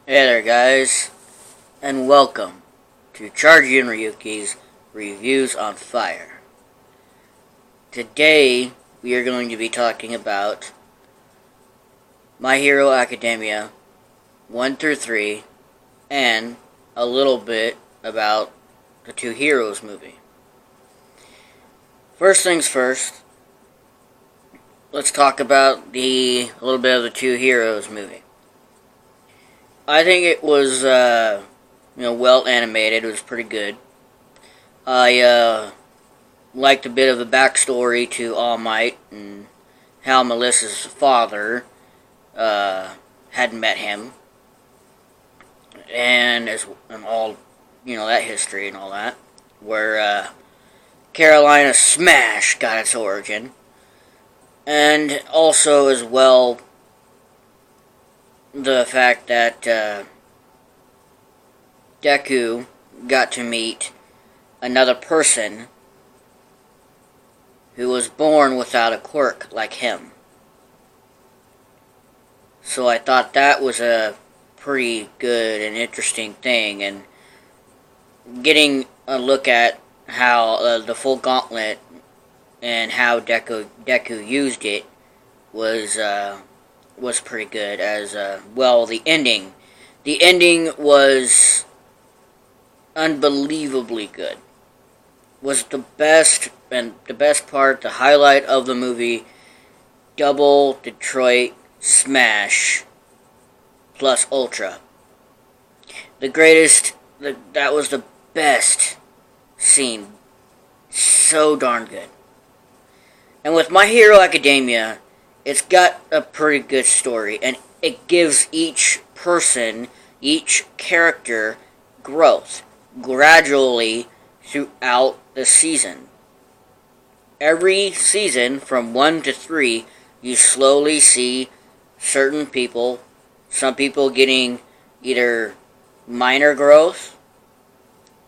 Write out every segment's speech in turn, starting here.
Hey there guys, and welcome to CharjrRyuki's Reviews on Fire. Today we are going to be talking about My Hero Academia 1 through 3 and a little bit about the Two Heroes movie. First things first, let's talk about a little bit of the Two Heroes movie. I think it was, well animated. It was pretty good. I liked a bit of the backstory to All Might and how Melissa's father had met him, and all that history and all that, where Carolina Smash got its origin, and also as well the fact that Deku got to meet another person who was born without a quirk like him. So I thought that was a pretty good and interesting thing, and getting a look at how the full gauntlet and how Deku used it was pretty good. As well, the ending was unbelievably good. Was the best part, the highlight of the movie. Double Detroit Smash plus Ultra. That was the best scene. So darn good. And with My Hero Academia, it's got a pretty good story, and it gives each person, each character, growth gradually throughout the season. Every season, from 1 to 3, you slowly see certain people, some people getting either minor growth,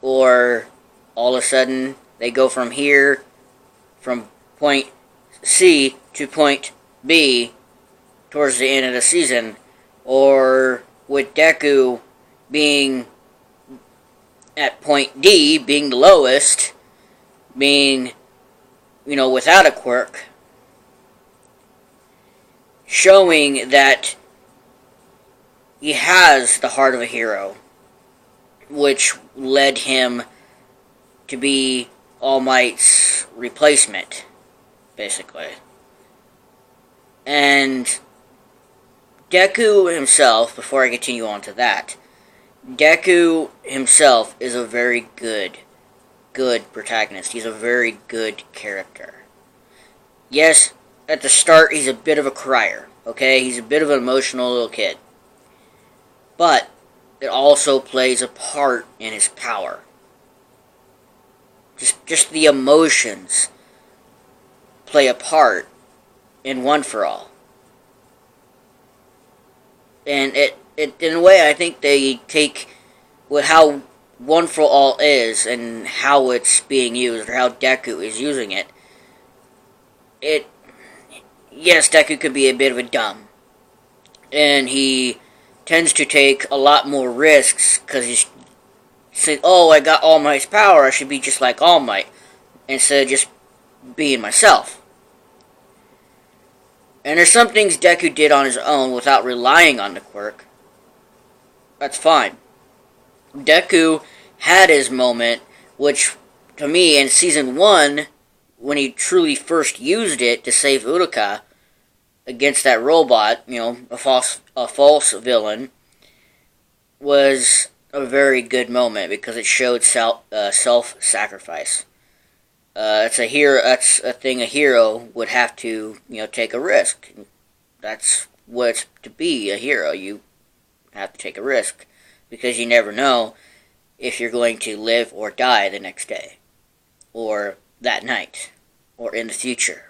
or all of a sudden they go from point C to point B towards the end of the season, or with Deku being at point D, being the lowest, being, without a quirk, showing that he has the heart of a hero, which led him to be All Might's replacement, basically. And Deku himself, before I continue on to that, Deku himself is a very good protagonist. He's a very good character. Yes, at the start he's a bit of a crier, okay? He's a bit of an emotional little kid. But it also plays a part in his power. Just the emotions play a part in One for All. And it in a way, I think they take with how One for All is and how it's being used, or how Deku is using it. Yes, Deku could be a bit of a dumb, and he tends to take a lot more risks because he's saying, "Oh, I got All Might's power. I should be just like All Might," instead of just being myself. And there's some things Deku did on his own without relying on the quirk. That's fine. Deku had his moment, which, to me, in Season 1, when he truly first used it to save Uruka against that robot, a false villain, was a very good moment because it showed self-sacrifice. That's a thing a hero would have to, take a risk. That's what it's to be a hero. You have to take a risk because you never know if you're going to live or die the next day, or that night, or in the future.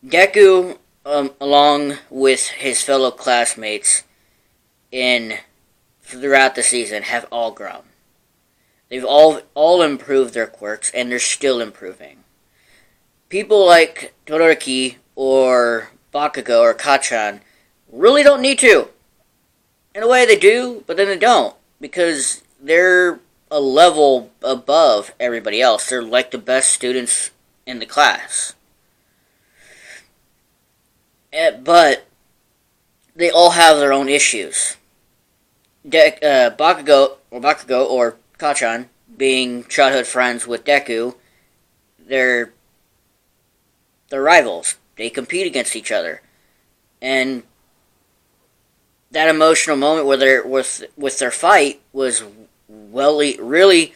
Deku, along with his fellow classmates throughout the season, have all grown. They've all improved their quirks, and they're still improving. People like Todoroki or Bakugo or Kachan really don't need to. In a way they do, but then they don't. Because they're a level above everybody else. They're like the best students in the class. But they all have their own issues. Bakugo or Kachan, being childhood friends with Deku, they're rivals. They compete against each other, and that emotional moment where they're with their fight was really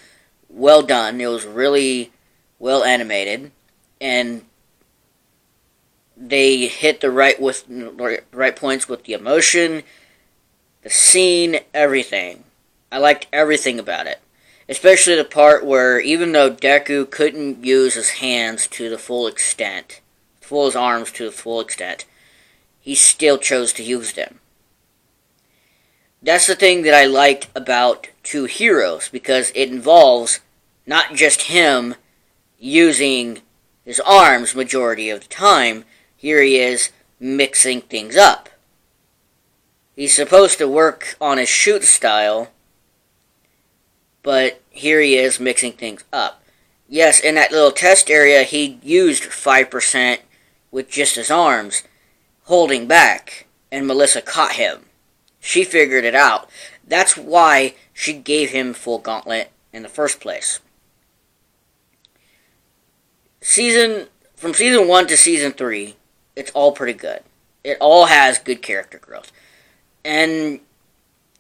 well done. It was really well animated, and they hit the right points with the emotion, the scene, everything. I liked everything about it. Especially the part where even though Deku couldn't use his hands to the full extent, his arms to the full extent, he still chose to use them. That's the thing that I liked about Two Heroes, because it involves not just him using his arms majority of the time. Here he is mixing things up. He's supposed to work on his shoot style, but here he is mixing things up. Yes, in that little test area, he used 5% with just his arms, holding back, and Melissa caught him. She figured it out. That's why she gave him full gauntlet in the first place. From season 1 to season 3, it's all pretty good. It all has good character growth. And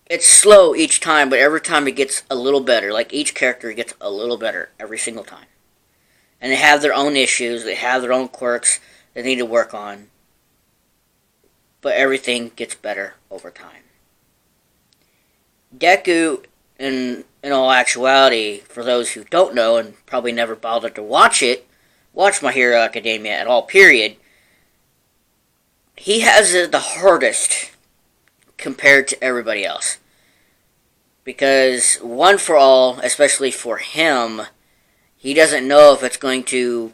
it's slow each time, but every time it gets a little better. Like, each character gets a little better every single time. And they have their own issues, they have their own quirks they need to work on. But everything gets better over time. Deku, in all actuality, for those who don't know and probably never bothered to watch My Hero Academia at all, period, he has it the hardest compared to everybody else. Because, one for all, especially for him, he doesn't know if it's going to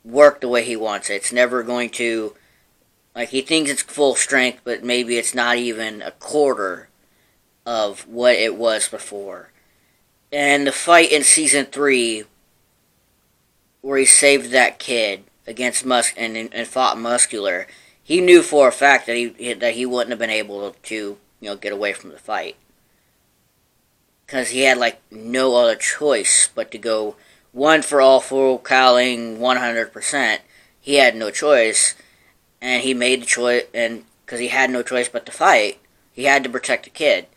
work the way he wants it. It's never going to, like, he thinks it's full strength, but maybe it's not even a quarter of what it was before. And the fight in season 3, where he saved that kid against and fought Muscular, he knew for a fact that he wouldn't have been able to, get away from the fight. Because he had, no other choice but to go one for all, full cowling, 100%. He had no choice, and he made the choice, and because he had no choice but to fight, he had to protect the kid.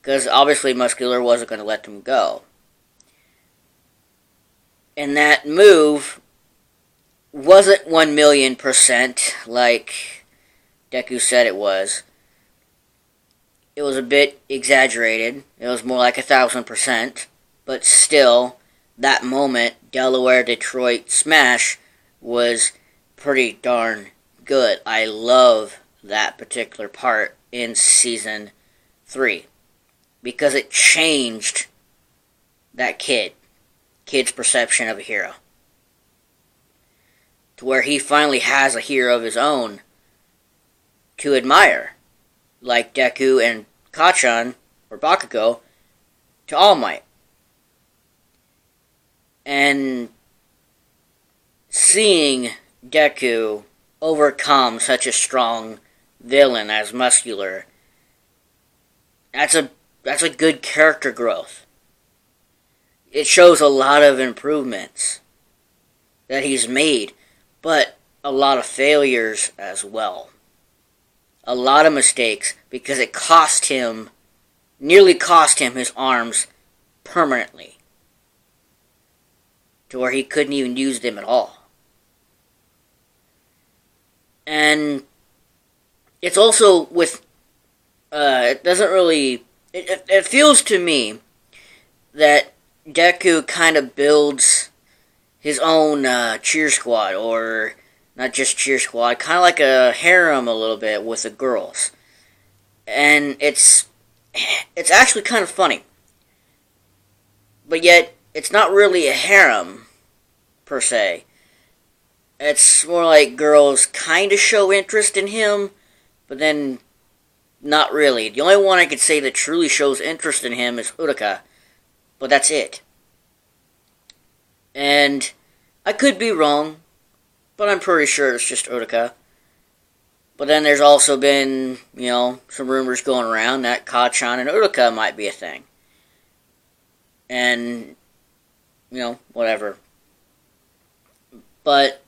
Because obviously Muscular wasn't going to let them go. And that move wasn't 1,000,000% like Deku said it was. It was a bit exaggerated. It was more like 1,000%. But still, that moment, Delaware-Detroit smash, was pretty darn good. I love that particular part in Season 3. Because it changed that kid's perception of a hero. To where he finally has a hero of his own to admire. Like Deku and Kachan, or Bakugo, to All Might. And seeing Deku overcome such a strong villain as Muscular, that's a good character growth. It shows a lot of improvements that he's made, but a lot of failures as well. A lot of mistakes, because it nearly cost him his arms permanently. To where he couldn't even use them at all. And it's also with, it doesn't really, it feels to me that Deku kind of builds his own cheer squad, or not just cheer squad, kind of like a harem a little bit with the girls. And it's actually kind of funny. But yet, it's not really a harem, per se. It's more like girls kind of show interest in him, but then not really. The only one I could say that truly shows interest in him is Uruka, but that's it. And I could be wrong, but I'm pretty sure it's just Uruka. But then there's also been, some rumors going around that Kacchan and Uruka might be a thing. And, whatever. But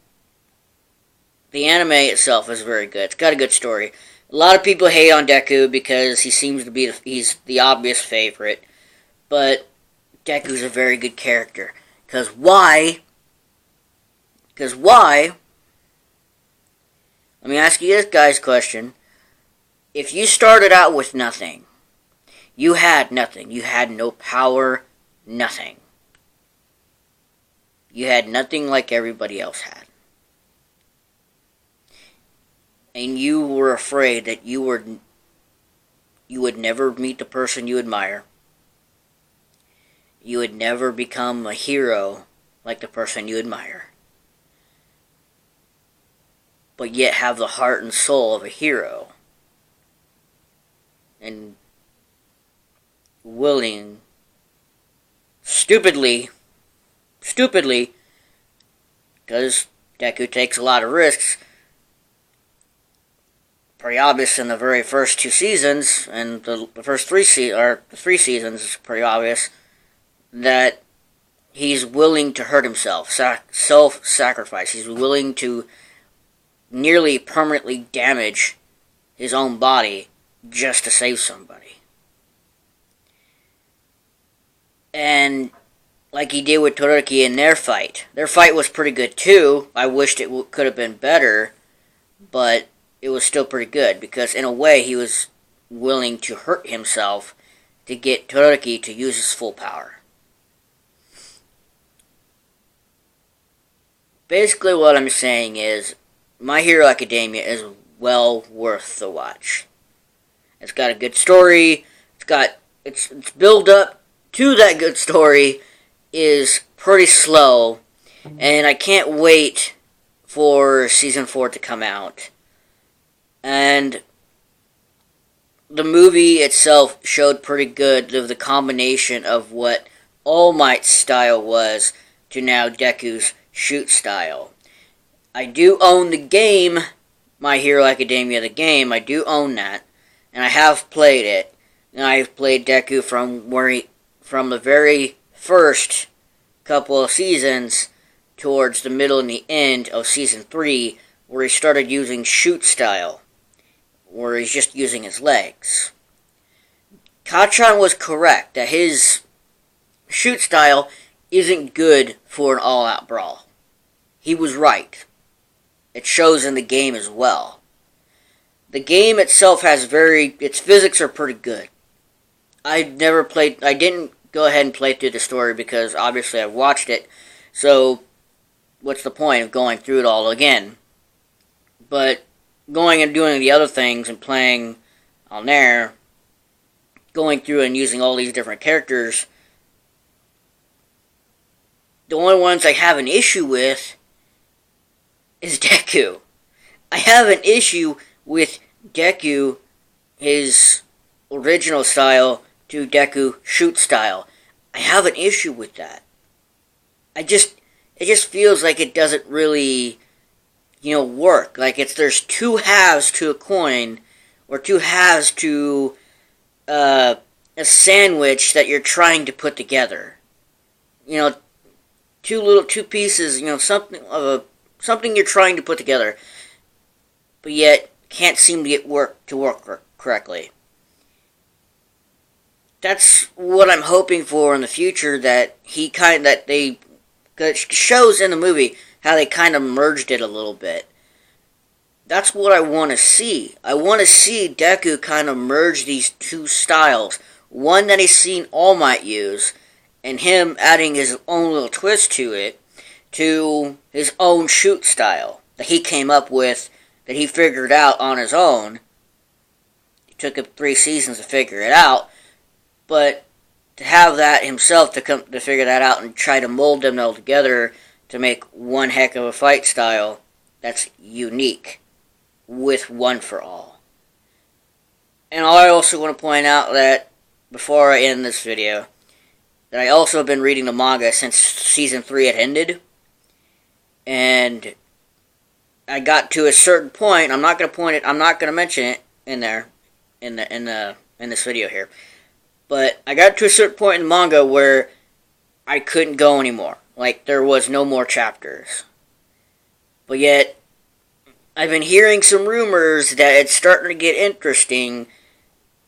the anime itself is very good. It's got a good story. A lot of people hate on Deku because he seems to be he's the obvious favorite. But Deku's a very good character. Because why? Let me ask you this guy's question. If you started out with nothing, you had nothing. You had no power, nothing. You had nothing like everybody else had. And you were afraid that you would never meet the person you admire. You would never become a hero like the person you admire. But yet have the heart and soul of a hero. And willing, stupidly, because Deku takes a lot of risks. Pretty obvious in the very first 2 seasons, and the first 3 seasons is pretty obvious that he's willing to hurt himself, self-sacrifice. He's willing to nearly permanently damage his own body just to save somebody. And like he did with Todoroki in their fight. Their fight was pretty good too. I wished it could have been better, but it was still pretty good because in a way he was willing to hurt himself to get Todoroki to use his full power. Basically what I'm saying is My Hero Academia is well worth the watch. It's got a good story. It's build up to that good story is pretty slow, and I can't wait for season 4 to come out. And the movie itself showed pretty good of the combination of what All Might's style was to now Deku's shoot style. I do own the game, My Hero Academia, the game. I do own that, and I have played it. And I've played Deku from the very first couple of seasons towards the middle and the end of season 3, where he started using shoot style, where he's just using his legs. Kacchan was correct that his shoot style isn't good for an all-out brawl. He was right. It shows in the game as well. The game itself its physics are pretty good. I didn't go ahead and play through the story because obviously I've watched it, so what's the point of going through it all again? But going and doing the other things and playing on there, going through and using all these different characters, the only ones I have an issue with is Deku. I have an issue with Deku, his original style, to Deku shoot style. I have an issue with that. It just feels like it doesn't really, work. Like there's 2 halves to a coin, or 2 halves to a sandwich that you're trying to put together. 2 pieces, something you're trying to put together, but yet can't seem to get work correctly. That's what I'm hoping for in the future, that it shows in the movie how they kind of merged it a little bit. That's what I want to see. I want to see Deku kind of merge these 2 styles. One that he's seen All Might use, and him adding his own little twist to it, to his own shoot style that he came up with, that he figured out on his own. It took him 3 seasons to figure it out, but to have that himself to figure that out and try to mold them all together to make one heck of a fight style that's unique with One for All. And I also want to point out that, before I end this video, that I also have been reading the manga since Season 3 had ended. And I got to a certain point. I'm not going to mention it in there, in this video here. But I got to a certain point in the manga where I couldn't go anymore. Like, there was no more chapters. But yet, I've been hearing some rumors that it's starting to get interesting,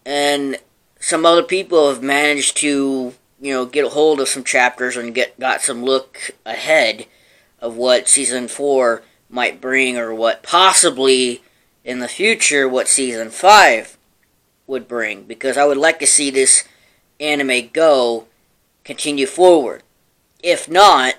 and some other people have managed to, get a hold of some chapters and got some look ahead of what Season 4 might bring, or what possibly, in the future, what Season 5 would bring, because I would like to see this anime continue forward. If not,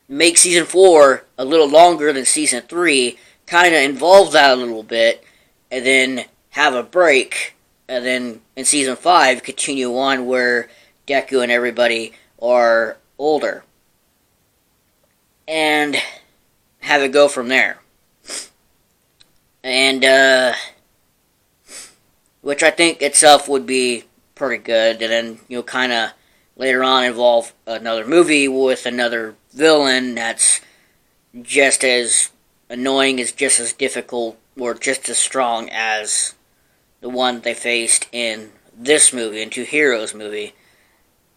make Season 4 a little longer than Season 3, kind of involve that a little bit, and then have a break, and then in Season 5 continue on where Deku and everybody are older, and have it go from there. And which I think itself would be pretty good, and then, kind of later on involve another movie with another villain that's just as annoying, is just as difficult, or just as strong as the one they faced in this movie, in Two Heroes movie.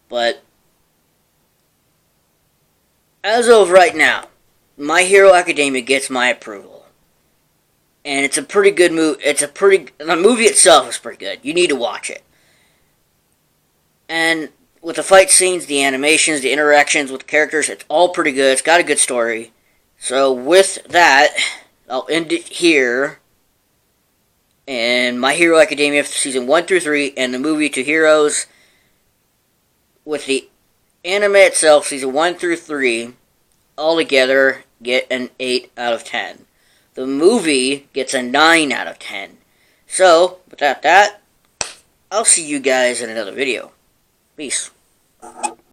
But as of right now, My Hero Academia gets my approval. And it's a pretty good movie. The movie itself is pretty good. You need to watch it. And with the fight scenes, the animations, the interactions with the characters, it's all pretty good. It's got a good story. So with that, I'll end it here. And My Hero Academia Season 1 through 3, and the movie Two Heroes. With the anime itself, Season 1 through 3, all together get an 8 out of 10. The movie gets a 9 out of 10. So, without that, I'll see you guys in another video. Peace.